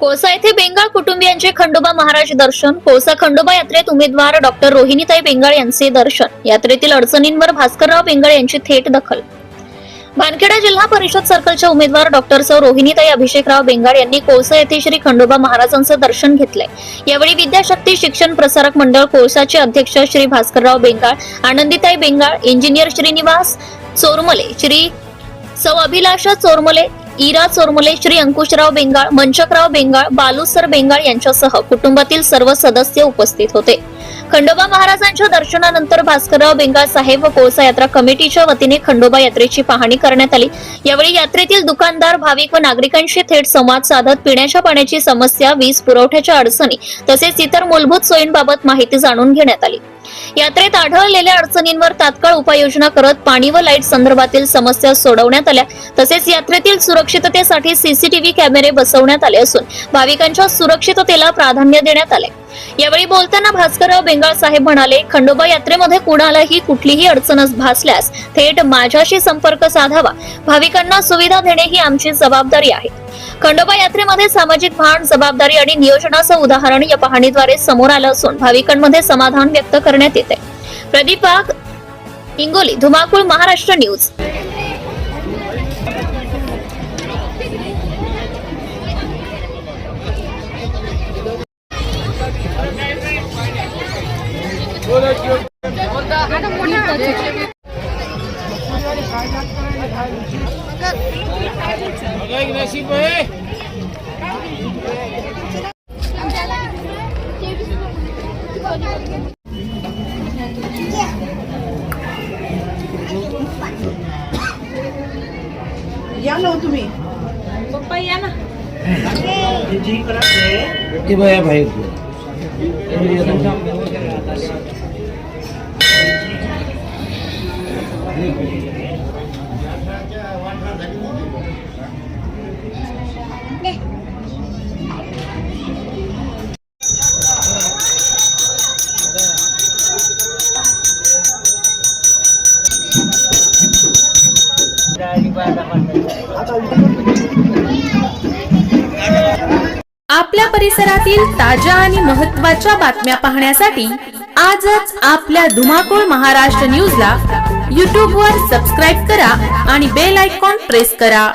कोळसा येथे बेंगाळ कुटुंबियांचे खंडोबा महाराज दर्शन. कोळसा खंडोबा यात्रेत उमेदवार डॉक्टर रोहिणीताई बेंगाळ यांचे दर्शन. यात्रेतील अडचणींवर भास्करराव बेंगाळ यांची थेट दखल. बानखेडा जिल्हा परिषद सर्कलच्या उमेदवार डॉक्टर सौ रोहिणीताई अभिषेकराव बेंगाळ यांनी कोळसा येथे श्री खंडोबा महाराजांचं दर्शन घेतलंय. यावेळी विद्याशक्ती शिक्षण प्रसारक मंडळ कोळसाचे अध्यक्ष श्री भास्करराव बेंगाळ, आनंदीताई बेंगाळ, इंजिनियर श्रीनिवास चोरमले, श्री सौ अभिलाषा चोरमले, इरा चोरमले, श्री अंकुशराव बेंगाळ, मंचकराव बेंगाळ, बालूसर बेंगाळ यांच्यासह कुटुंबातील सर्व सदस्य उपस्थित होते. खंडोबा महाराजांच्या दर्शनानंतर भास्करराव बेंगाळ साहेब व कोळसा यात्रा कमिटीच्या वतीने खंडोबा यात्रेची पाहणी करण्यात आली. यावेळी यात्रेतील दुकानदार, भाविक व नागरिकांशी थेट संवाद साधत पिण्याच्या पाण्याची समस्या, वीज पुरवठ्याच्या अडचणी तसेच इतर मूलभूत सोयींबाबत माहिती जाणून घेण्यात आली. यात्रेत आढळलेल्या अडचणींवर तात्काळ उपाययोजना करत पाणी व लाईट संदर्भातील समस्या सोडवण्यात आल्या. तसेच यात्रेतील सुरक्षिततेसाठी सीसीटीव्ही कॅमेरे बसवण्यात आले असून भाविकांच्या सुरक्षिततेला प्राधान्य देण्यात आले. यावेळी बोलताना भास्करराव बेंगाळ साहेब म्हणाले, खंडोबा यात्रेमध्ये कुणालाही कुठलीही अडचण भासल्यास थेट माझ्याशी संपर्क साधावा. भाविकांना सुविधा देणे ही आमची जबाबदारी आहे. खंडोबा यात्रेमध्ये सामाजिक भान, जबाबदारी आणि नियोजनाचं उदाहरण या पाहणीद्वारे समोर आलं असून भाविकांमध्ये समाधान व्यक्त करण्यात येते. प्रदीप वाघ, हिंगोली, धुमाकूळ, महाराष्ट्र न्यूज. या लो तुम्ही पप्पा या ना ते बया भाई आपल्या परिसरातील ताज्या आणि महत्त्वाच्या बातम्या पाहण्यासाठी आजच आपल्या धुमाकूळ महाराष्ट्र न्यूजला YouTube वर सबस्क्राईब करा आणि बेल आयकॉन प्रेस करा.